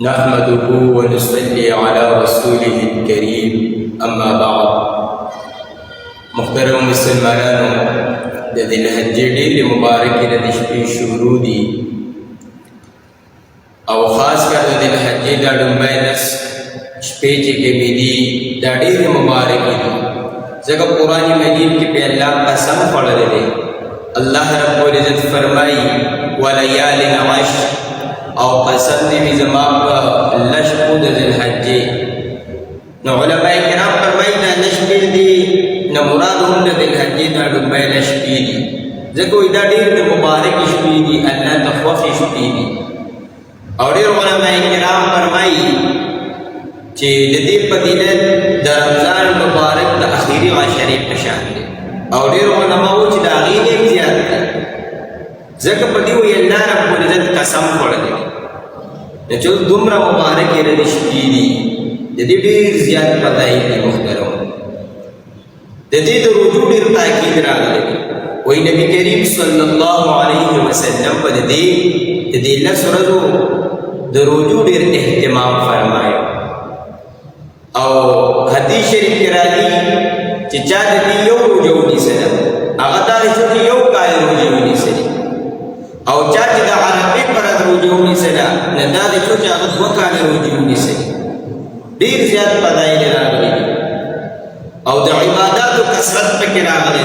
नहमदुहु व नुसल्ली अला रसूलिहिल करीम अम्मा बाद। मुहतरम मुसलमानों, द दिलहज्जे डेरे मुबारक रदिशपी शुरू दी और ख़ास कर द दिलहज्जे दा डुम्बाई नस शपेचे के बिदी दा डेरे मुबारक दी जगह कुरान मजीद के पे अल्लाह कसम पढ़ दे। अल्लाह रब्बुल इज़्ज़त फरमाई वलयालिन अश्र और कसम ने भी जमाब लशपुद ज़िलहज्जे न उलमाए किराम फरमाई ना लशपिल दी न मुराद हम ज़िलहज्जे ना डुम्बाई लशपी दी जको इदा डेर ने मुबारक शपी दी अल्लाह तख्वफ शपी दी। और उलमाए किराम फरमाई चे जदी फजीलत द रमज़ान मुबारक द आखिरी आशरे पशान दे और उलमा वो च दागी ने ज़्यादा जक पदी हुई अल्लाह रब्बुल इज़्ज़त कसम पड़ दे न चल दुमरा मुबारक रदिशपी दी जदी ढेर ज़्यादा पताई दी मुहतरम जदी तो रुजू ढेर ताकीद रागले वही नबी करीम सल्लल्लाहु अलैहि वसल्लम पर दे जदी अल्लाह सुरजो द रुजू ढेर एहतिमाम फरमाए और हदीस शरीफ के राजी चिचा जदी यो रुजू नी सनम अगदा रिशो यो काल रुजू नी सनम और चाची दा अरबी पर रुजू नी सना नदा रिशो चागत वकाल रुजू नी सना ढेर ज़्यादा पदाई रागले और द इबादत कसरत पे के रागले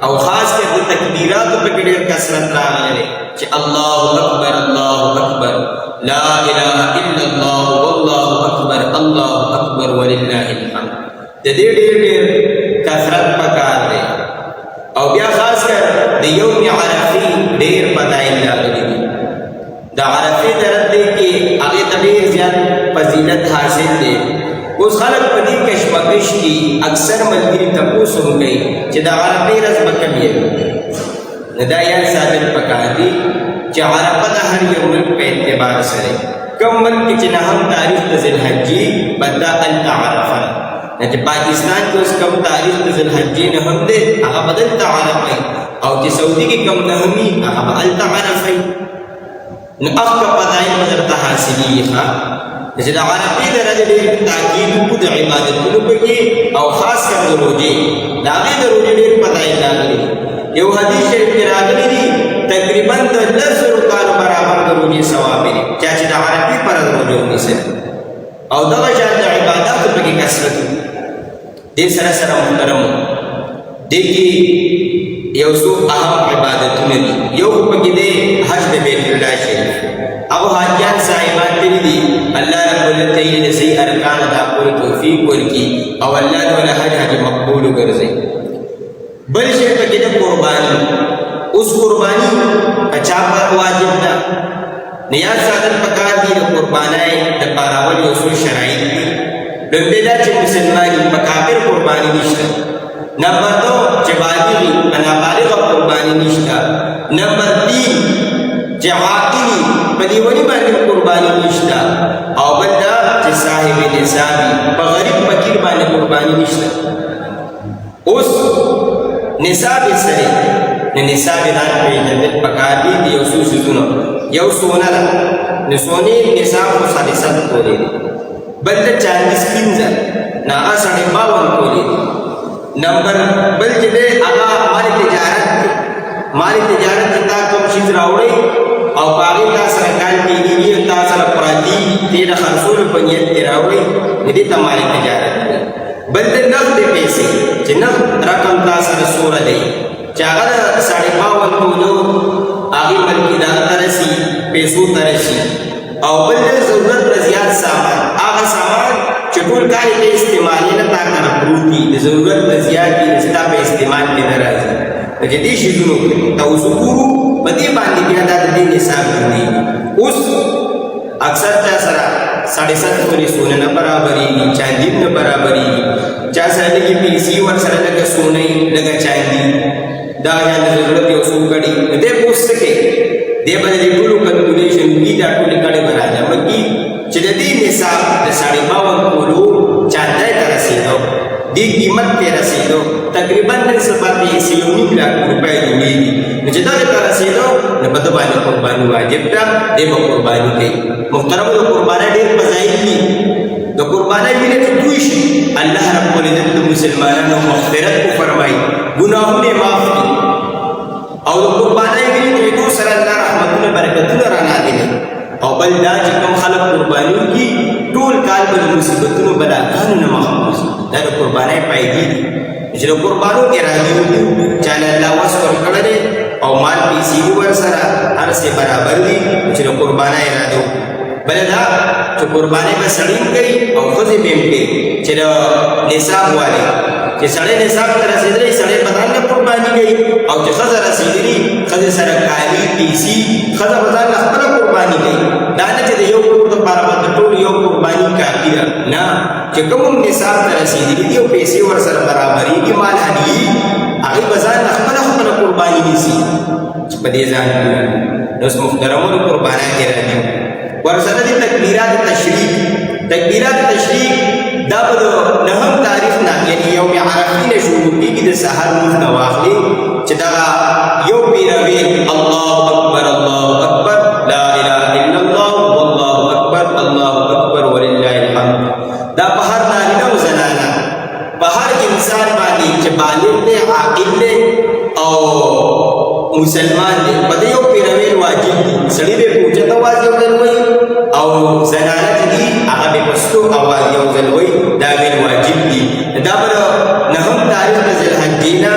और खास कर तकबीरात पे के ढेर कसरत रागले कि अल्लाहु अकबर ला इलाहा इल्लल्लाह वल्लाहु अकबर वलिल्लाहिल हम्द ते ढेर कसरत पकार दे। और क्या खास कर द यौम अरफी ढेर पदाई रागले द अरफी तरफ दे के आगे ढेर ज़्यादा फजीलत हासिल दे उस खलक पदी कशमकश की अक्सर मलगिरी तपूस हो गई चिदा अरबी रस्म कमिए नदाया साजन पका दी चार पता हर यौम पे एतबार सरे कम मन के चिन्ह हम तारीख ज़िलहज्जी बदा अल अरफा न पाकिस्तान के उस कम तारीख ज़िलहज्जी न हम दे आहा बदल तारफ और कि सऊदी की कम नहमी आहा अल तारफ न अख का पदाई मदद हासिली खा जैसे अरबी दरजे ताकीद खुद इबादत को की और खास कर रोजे दागे रोजे डेर पताई लागली ये हदीस शरीफ के रागली दी तकरीबन 10 रुकान बराबर रोजे सवाब है चाचे अरबी पर रोजे होने से और दवा जात इबादत को की कसरत दे सरा मुहतरम देखी ये उसको अहम इबादत में दी यो को दे हज दे बैतुल्लाह शरीफ अब हाजियात साहिबान के लिए अल्लाह रब्बुल तईन ने सही अरकान अदा पूरी तौफीक कर की और अल्लाह ने हज मकबूल कर दे बल शर्त के तो कुर्बानी उस कुर्बानी अच्छा पर वाजिब ना नियाज सादत पका दी कुर्बानाए द पारावल उसूल शराइत की लंबेदा च मुसलमान पकाबिर कुर्बानी निश्ता नंबर 2 जवादी अनाबालिग कुर्बानी निश्ता नंबर 3 जहाती बदीवनी बानी कुर्बानी निश्ता और बंदा जे साहिब निसाबी बगरीब फकीर बानी कुर्बानी निश्ता उस निसाब सरे ने निसाब दान पे जन्नत पका दी दियो सुनो यो सोना न सोने निसाब को सादिसत को ले बंदा 40 पिंजा ना असड़े 52 को ले नंबर बल जदे आगा हमारी तिजारत ता कम चीज रावड़े और बागी का सरकार की नीति ता सर प्राती तेरा खर्चों पर नियत तेरावड़ी निधि तमारी तिजारत बंदे नकद पैसे जिन्ना रकम ता सर सोरा दे चागर 52 को लो आगे बल की दान तरसी पैसों तरसी और बंदे जरूरत रजियात सामान आगा सामान चटुल का ये इस्तेमाल न ता कर प्रूती जरूरत रजियात की रिश्ता पे इस्तेमाल के दराज jadi shizuno tahu sukuru badi bandi biada tadi nisab ni us aksar cha sara 7.5 toli sone na barabari chandi na barabari cha sara ki pc war sara daga sone daga chandi da ya zarurat yo sukadi de post ke de badi dulu calculation ki da to nikade baraja magi jadi nisab de 52 kilo chanda tarasi do دې قیمت کې رسیدو تقریبا نن سبا ته 1.5 لک روپۍ جوړېږي نو چې دغه ته رسیدو نو په ده باندې قرباني واجب ده دی به قرباني کوي محترمو د قربانۍ ډېر فضایل دي د قربانۍ وینه چې توی شي الله رب العزت د مسلمانانو مغفرت وفرمایي ګناهونه یې معاف کړي او د قربانۍ وینې تویېدو سره الله رحمتونه برکتونه رانازلوي او بل دا چې کوم خلک قرباني وکړي ټول کال به د مصیبتونو بلاګانو نه محفوظ دا د قربانۍ فایدې دي چې د قربانو ارادې وکړو چاله الله وس ورکړی دی او مال پیسې دي ورسره هر څه برابر دي چې د قربانۍ اراده وکړو بله دا چې قربانۍ به سړی هم کوي او ښځې به هم کوي چې د نصاب والی چې سړی نصاب ته رسېدلی سړی په ځان نه قرباني کوي او چې ښځه رسېدلي ښځې سره کالي پیسې ښځه په ځان نه خپله قرباني کوي دا نه چې د یو کور دپاره به د ټولو یو قرباني کافي ده نه چې کوم هم نصاب ته رسېدلي دي او پیسې ورسره برابرېږي مال هدیې هغې به ځان نه خپله قرباني نیسي چې په دې ځان کوي نو اوس محترمو د قربانۍ ارادې ورسره دي تکبیرات تشریق دا به د 9 تاریخ نه یعنی یوم عرفې نه شروع کېږي د سهار لمونځ نه واخلي چې دغه یو پیروي الله اکبر لا اله الا الله والله اکبر ولله الحمد دا په هر نارینه او زنانه په هر انسان باندې چې بالغ دی عاقل دی او مسلمان دی په دې یو پیروي واجب دي سړی به په اوچت اواز یو ځل وایي او زنانه چې دي هغه به په سپو اواز یو ځل وایي دا ویل واجب دي دا به 9 تاریخ د ذوالحجې نه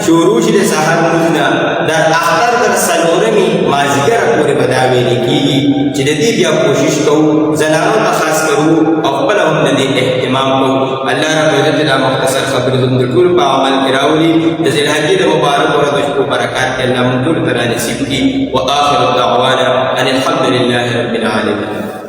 شروع شي د سهار لمونځ نه در اختر تر څلورمې مازدیګره پورې به دا ویلې کېږي چې د دې بیا کوشش کوو زنانو ته خاص کوو او خپله هم د دې اهتمام کوو الله رب العزت دا مختصر خبرې زموږ د ټولو په عمل کې راولي د ذوالحجې د مبارکو ورځو شپو برکات کې الله موږ ټولو ته رانصیب کړي وآخر دعوانا ان الحمد لله رب العالمین